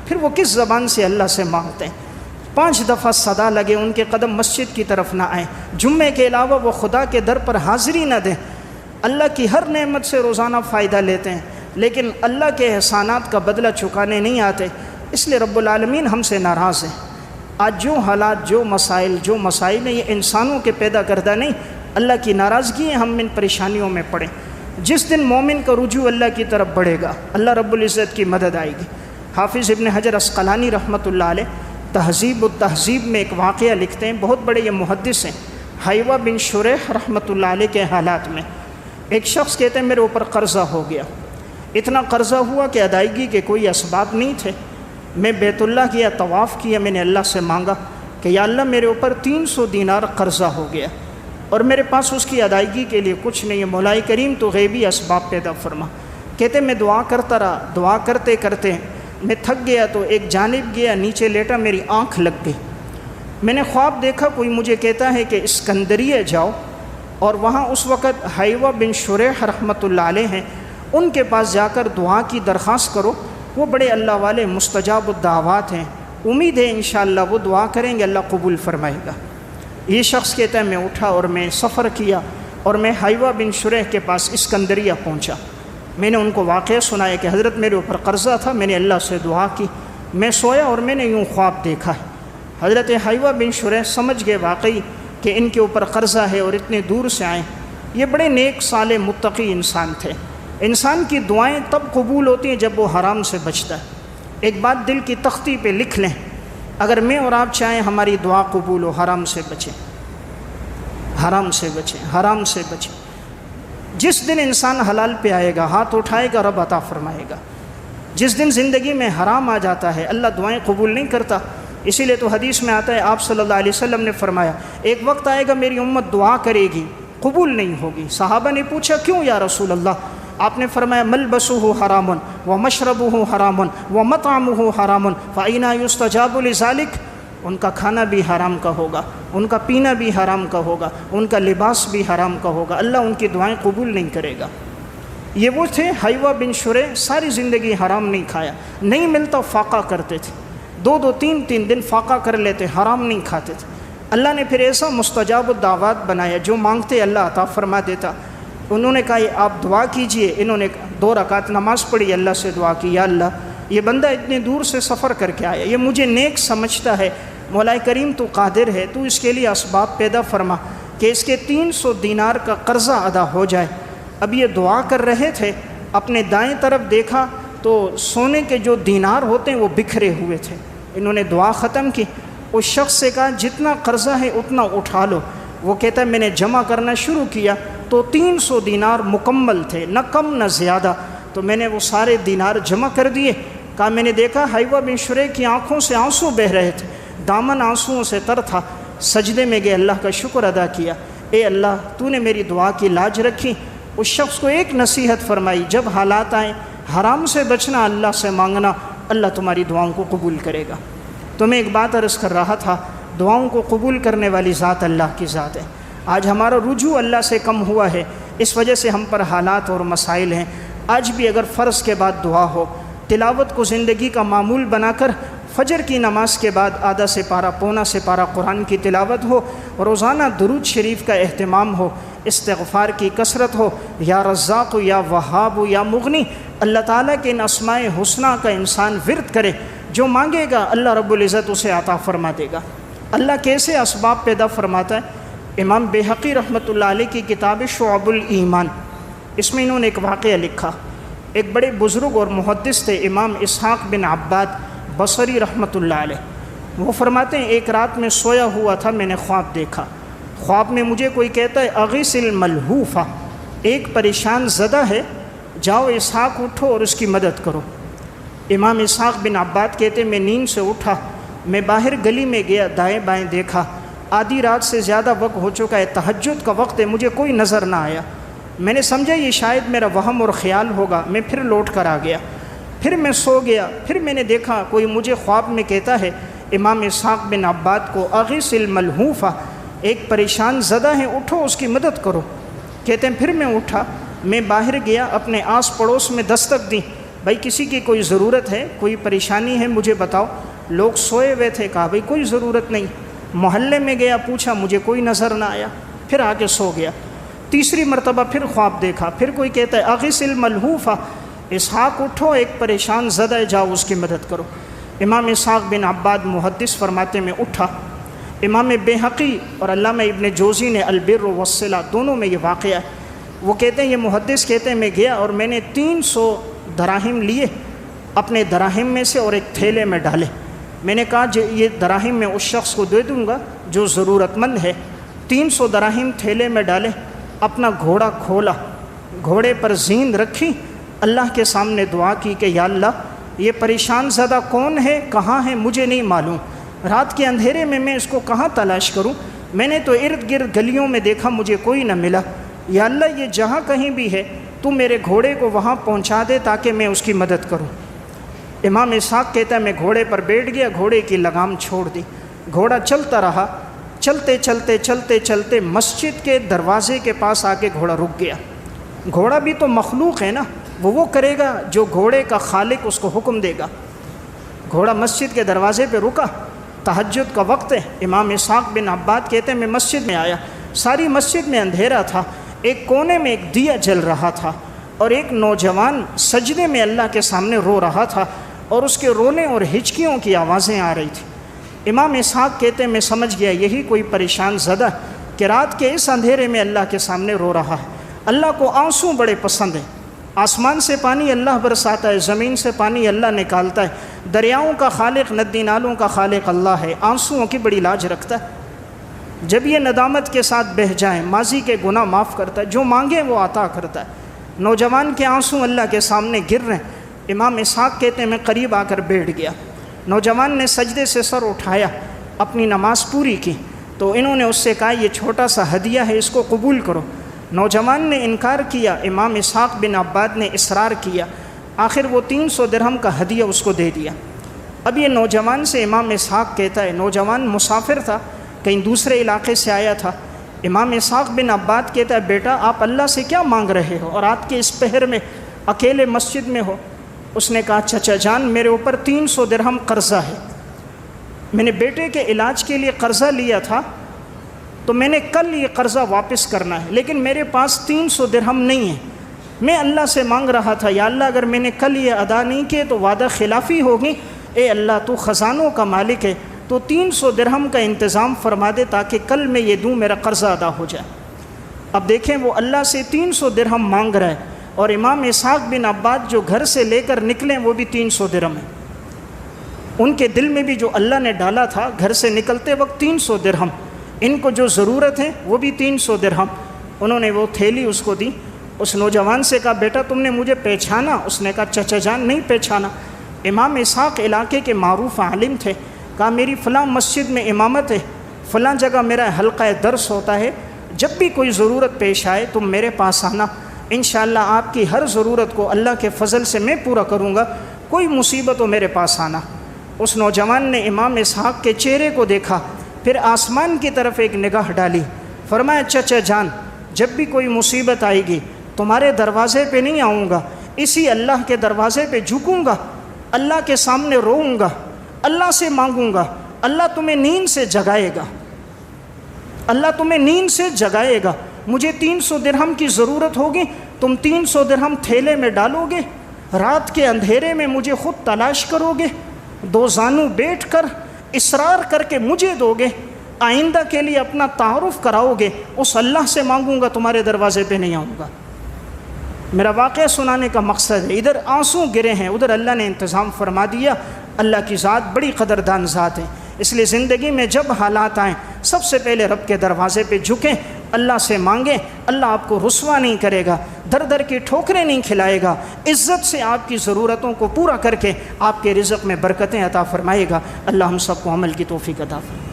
[SPEAKER 1] پھر وہ کس زبان سے اللہ سے مانگتے ہیں؟ 5 دفعہ صدا لگے ان کے قدم مسجد کی طرف نہ آئیں، جمعے کے علاوہ وہ خدا کے در پر حاضری نہ دیں، اللہ کی ہر نعمت سے روزانہ فائدہ لیتے ہیں، لیکن اللہ کے احسانات کا بدلہ چکانے نہیں آتے، اس لیے رب العالمین ہم سے ناراض ہیں۔ آج جو حالات، جو مسائل ہیں، یہ انسانوں کے پیدا کردہ نہیں، اللہ کی ناراضگی ہے، ہم ان پریشانیوں میں پڑیں۔ جس دن مومن کا رجوع اللہ کی طرف بڑھے گا، اللہ رب العزت کی مدد آئے گی۔ حافظ ابن حجر عسقلانی رحمۃ اللہ علیہ تہذیب التہذیب میں ایک واقعہ لکھتے ہیں، بہت بڑے یہ محدث ہیں، حیوہ بن شریح رحمۃ اللہ علیہ کے حالات میں ایک شخص کہتے ہیں میرے اوپر قرضہ ہو گیا، اتنا قرضہ ہوا کہ ادائیگی کے کوئی اسباب نہیں تھے، میں بیت اللہ کیا، طواف کیا، میں نے اللہ سے مانگا کہ یا اللہ میرے اوپر 300 دینار قرضہ ہو گیا اور میرے پاس اس کی ادائیگی کے لیے کچھ نہیں ہے، مولا کریم تو غیبی اسباب پیدا فرما۔ کہتے میں دعا کرتا رہا، دعا کرتے کرتے میں تھک گیا تو ایک جانب گیا، نیچے لیٹا، میری آنکھ لگ گئی، میں نے خواب دیکھا کوئی مجھے کہتا ہے کہ اسکندریہ جاؤ اور وہاں اس وقت حیوہ بن شریح رحمۃ اللہ علیہ ہیں، ان کے پاس جا کر دعا کی درخواست کرو، وہ بڑے اللہ والے مستجاب الدعوات ہیں، امید ہے انشاءاللہ وہ دعا کریں گے اللہ قبول فرمائے گا۔ یہ شخص کہتا ہے میں اٹھا اور میں سفر کیا اور میں حیوہ بن شریح کے پاس اسکندریہ پہنچا، میں نے ان کو واقعہ سنایا کہ حضرت میرے اوپر قرضہ تھا، میں نے اللہ سے دعا کی، میں سویا اور میں نے یوں خواب دیکھا ہے۔ حضرت حیوہ بن شریح سمجھ گئے واقعی کہ ان کے اوپر قرضہ ہے اور اتنے دور سے آئیں، یہ بڑے نیک صالح متقی انسان تھے۔ انسان کی دعائیں تب قبول ہوتی ہیں جب وہ حرام سے بچتا ہے۔ ایک بات دل کی تختی پہ لکھ لیں، اگر میں اور آپ چاہیں ہماری دعا قبول ہو، حرام سے بچیں، حرام سے بچیں، حرام سے بچیں۔ جس دن انسان حلال پہ آئے گا، ہاتھ اٹھائے گا، رب عطا فرمائے گا۔ جس دن زندگی میں حرام آ جاتا ہے، اللہ دعائیں قبول نہیں کرتا۔ اسی لیے تو حدیث میں آتا ہے، آپ صلی اللہ علیہ وسلم نے فرمایا ایک وقت آئے گا میری امت دعا کرے گی، قبول نہیں ہوگی۔ صحابہ نے پوچھا کیوں یا رسول اللہ؟ آپ نے فرمایا ملبسہ حرام ومشربہ حرام ومطعمہ حرام فأنی یستجاب لذلک، ان کا کھانا بھی حرام کا ہوگا، ان کا پینا بھی حرام کا ہوگا، ان کا لباس بھی حرام کا ہوگا، اللہ ان کی دعائیں قبول نہیں کرے گا۔ یہ وہ تھے حیوہ بن شریح، ساری زندگی حرام نہیں کھایا، نہیں ملتا فاقہ کرتے تھے، 2 3 دن فاقہ کر لیتے، حرام نہیں کھاتے تھے۔ اللہ نے پھر ایسا مستجاب الدعوات بنایا، جو مانگتے اللہ عطا فرما دیتا۔ انہوں نے کہا آپ دعا کیجئے، انہوں نے 2 رکعت نماز پڑھی، اللہ سے دعا کی، یا اللہ یہ بندہ اتنے دور سے سفر کر کے آیا، یہ مجھے نیک سمجھتا ہے، مولا کریم تو قادر ہے، تو اس کے لیے اسباب پیدا فرما کہ اس کے 300 دینار کا قرضہ ادا ہو جائے۔ اب یہ دعا کر رہے تھے، اپنے دائیں طرف دیکھا تو سونے کے جو دینار ہوتے ہیں وہ بکھرے ہوئے تھے۔ انہوں نے دعا ختم کی، اس شخص سے کہا جتنا قرضہ ہے اتنا اٹھا لو۔ وہ کہتا ہے میں نے جمع کرنا شروع کیا تو 300 دینار مکمل تھے، نہ کم نہ زیادہ، تو میں نے وہ سارے دینار جمع کر دیے۔ کہا میں نے دیکھا حیوہ بن شریح کی آنکھوں سے آنسو بہہ رہے تھے، دامن آنسوؤں سے تر تھا، سجدے میں گئے، اللہ کا شکر ادا کیا، اے اللہ تو نے میری دعا کی لاج رکھی۔ اس شخص کو ایک نصیحت فرمائی، جب حالات آئیں حرام سے بچنا، اللہ سے مانگنا، اللہ تمہاری دعاؤں کو قبول کرے گا۔ تو میں ایک بات عرض کر رہا تھا، دعاؤں کو قبول کرنے والی ذات اللہ کی ذات ہے۔ آج ہمارا رجوع اللہ سے کم ہوا ہے، اس وجہ سے ہم پر حالات اور مسائل ہیں۔ آج بھی اگر فرض کے بعد دعا ہو، تلاوت کو زندگی کا معمول بنا کر فجر کی نماز کے بعد آدھا سے پارہ پونا سے پارہ قرآن کی تلاوت ہو، روزانہ درود شریف کا اہتمام ہو، استغفار کی کثرت ہو، یا رزاق یا وہاب یا مغنی، اللہ تعالیٰ کے ان اسماء حسنہ کا انسان ورد کرے، جو مانگے گا اللہ رب العزت اسے عطا فرما دے گا۔ اللہ کیسے اسباب پیدا فرماتا ہے؟ امام بیہقی رحمۃ اللہ علیہ کی کتاب شعب الایمان، اس میں انہوں نے ایک واقعہ لکھا۔ ایک بڑے بزرگ اور محدث تھے، امام اسحاق بن عباد بصری رحمۃ اللہ علیہ۔ وہ فرماتے ہیں ایک رات میں سویا ہوا تھا، میں نے خواب دیکھا، خواب میں مجھے کوئی کہتا ہے اغیث الملہوفہ، ایک پریشان زدہ ہے، جاؤ اسحاق اٹھو اور اس کی مدد کرو۔ امام اسحاق بن عباد کہتے میں نیند سے اٹھا، میں باہر گلی میں گیا، دائیں بائیں دیکھا، آدھی رات سے زیادہ وقت ہو چکا ہے، تہجد کا وقت ہے، مجھے کوئی نظر نہ آیا۔ میں نے سمجھا یہ شاید میرا وہم اور خیال ہوگا، میں پھر لوٹ کر آ گیا، پھر میں سو گیا، پھر میں نے دیکھا کوئی مجھے خواب میں کہتا ہے امام اسحاق بن عباد کو اغیث الملہوفہ، ایک پریشان زدہ ہے، اٹھو اس کی مدد کرو۔ کہتے ہیں پھر میں اٹھا، میں باہر گیا، اپنے آس پڑوس میں دستک دی، بھائی کسی کی کوئی ضرورت ہے، کوئی پریشانی ہے مجھے بتاؤ۔ لوگ سوئے ہوئے تھے، کہا بھائی کوئی ضرورت نہیں۔ محلے میں گیا، پوچھا، مجھے کوئی نظر نہ آیا، پھر آ کے سو گیا۔ تیسری مرتبہ پھر خواب دیکھا، پھر کوئی کہتا ہے اغیث الملہوفہ، اسحاق اٹھو، ایک پریشان زدہ ہے، جاؤ اس کی مدد کرو۔ امام اسحاق بن عباد محدث فرماتے میں اٹھا۔ امام بیہقی اور علامہ ابن جوزی نے البر والصلہ دونوں میں یہ واقعہ ہے۔ وہ کہتے ہیں، یہ محدث کہتے ہیں میں گیا اور میں نے 300 دراہم لیے اپنے دراہم میں سے اور ایک تھیلے میں ڈالے۔ میں نے کہا یہ دراہم میں اس شخص کو دے دوں گا جو ضرورت مند ہے۔ 300 دراہم تھیلے میں ڈالے، اپنا گھوڑا کھولا، گھوڑے پر زین رکھی، اللہ کے سامنے دعا کی کہ یا اللہ یہ پریشان زدہ کون ہے، کہاں ہے، مجھے نہیں معلوم، رات کے اندھیرے میں اس کو کہاں تلاش کروں، میں نے تو ارد گرد گلیوں میں دیکھا، مجھے کوئی نہ ملا، یا اللہ یہ جہاں کہیں بھی ہے تو میرے گھوڑے کو وہاں پہنچا دے تاکہ میں اس کی مدد کروں۔ امام اسحاق کہتا ہے میں گھوڑے پر بیٹھ گیا، گھوڑے کی لگام چھوڑ دی، گھوڑا چلتا رہا، چلتے چلتے چلتے چلتے مسجد کے دروازے کے پاس آ کے گھوڑا رک گیا۔ گھوڑا بھی تو مخلوق ہے نا، وہ کرے گا جو گھوڑے کا خالق اس کو حکم دے گا۔ گھوڑا مسجد کے دروازے پہ رکا، تہجد کا وقت ہے۔ امام اسحاق بن عباد کہتے ہیں میں مسجد میں آیا، ساری مسجد میں اندھیرا تھا، ایک کونے میں ایک دیا جل رہا تھا اور ایک نوجوان سجدے میں اللہ کے سامنے رو رہا تھا اور اس کے رونے اور ہچکیوں کی آوازیں آ رہی تھیں۔ امام اسحاق کہتے ہیں میں سمجھ گیا یہی کوئی پریشان زدہ کہ رات کے اس اندھیرے میں اللہ کے سامنے رو رہا ہے۔ اللہ کو آنسو بڑے پسند ہیں، آسمان سے پانی اللہ برساتا ہے، زمین سے پانی اللہ نکالتا ہے، دریاؤں کا خالق، ندی نالوں کا خالق اللہ ہے، آنسوؤں کی بڑی لاج رکھتا ہے۔ جب یہ ندامت کے ساتھ بہہ جائیں، ماضی کے گناہ معاف کرتا ہے، جو مانگے وہ عطا کرتا ہے۔ نوجوان کے آنسو اللہ کے سامنے گر رہے ہیں۔ امام اسحاق کہتے ہیں میں قریب آ کر بیٹھ گیا، نوجوان نے سجدے سے سر اٹھایا، اپنی نماز پوری کی، تو انہوں نے اس سے کہا یہ چھوٹا سا ہدیہ ہے، اس کو قبول کرو۔ نوجوان نے انکار کیا، امام اسحاق بن عباد نے اصرار کیا، آخر وہ 300 درہم کا ہدیہ اس کو دے دیا۔ اب یہ نوجوان سے امام اسحاق کہتا ہے، نوجوان مسافر تھا، کہیں دوسرے علاقے سے آیا تھا، امام اسحاق بن عباد کہتا ہے بیٹا آپ اللہ سے کیا مانگ رہے ہو اور رات کے اس پہر میں اکیلے مسجد میں ہو؟ اس نے کہا چچا جان میرے اوپر 300 درہم قرضہ ہے، میں نے بیٹے کے علاج کے لیے قرضہ لیا تھا تو میں نے کل یہ قرضہ واپس کرنا ہے، لیکن میرے پاس 300 درہم نہیں ہے، میں اللہ سے مانگ رہا تھا یا اللہ اگر میں نے کل یہ ادا نہیں کیے تو وعدہ خلافی ہوگی، اے اللہ تو خزانوں کا مالک ہے تو 300 درہم کا انتظام فرما دے تاکہ کل میں یہ دوں میرا قرضہ ادا ہو جائے۔ اب دیکھیں وہ اللہ سے 300 درہم مانگ رہا ہے اور امام اسحاق بن عباد جو گھر سے لے کر نکلیں وہ بھی 300 درہم ہے، ان کے دل میں بھی جو اللہ نے ڈالا تھا گھر سے نکلتے وقت 300 درہم، ان کو جو ضرورت ہے وہ بھی 300 درہم، انہوں نے وہ تھیلی اس کو دی۔ اس نوجوان سے کہا بیٹا تم نے مجھے پہچانا؟ اس نے کہا چچا جان نہیں پہچانا۔ امام اسحاق علاقے کے معروف عالم تھے، کہا میری فلاں مسجد میں امامت ہے، فلاں جگہ میرا حلقہ درس ہوتا ہے، جب بھی کوئی ضرورت پیش آئے تم میرے پاس آنا، انشاءاللہ آپ کی ہر ضرورت کو اللہ کے فضل سے میں پورا کروں گا، کوئی مصیبت ہو میرے پاس آنا۔ اس نوجوان نے امام اسحاق کے چہرے کو دیکھا، پھر آسمان کی طرف ایک نگاہ ڈالی، فرمایا چچا جان جب بھی کوئی مصیبت آئے گی تمہارے دروازے پہ نہیں آؤں گا، اسی اللہ کے دروازے پہ جھکوں گا، اللہ کے سامنے روؤں گا، اللہ سے مانگوں گا، اللہ تمہیں نیند سے جگائے گا، اللہ تمہیں نیند سے جگائے گا۔ مجھے 300 درہم کی ضرورت ہوگی، تم 300 درہم تھیلے میں ڈالو گے، رات کے اندھیرے میں مجھے خود تلاش کرو گے، دو زانو بیٹھ کر اصرار کر کے مجھے دو گے، آئندہ کے لیے اپنا تعارف کراؤ گے، اس اللہ سے مانگوں گا، تمہارے دروازے پہ نہیں آؤں گا۔ میرا واقعہ سنانے کا مقصد ہے، ادھر آنسو گرے ہیں، ادھر اللہ نے انتظام فرما دیا۔ اللہ کی ذات بڑی قدردان ذات ہے، اس لیے زندگی میں جب حالات آئیں سب سے پہلے رب کے دروازے پہ جھکیں، اللہ سے مانگیں، اللہ آپ کو رسوا نہیں کرے گا، در در کی ٹھوکریں نہیں کھلائے گا، عزت سے آپ کی ضرورتوں کو پورا کر کے آپ کے رزق میں برکتیں عطا فرمائے گا۔ اللہ ہم سب کو عمل کی توفیق عطا فرمائے۔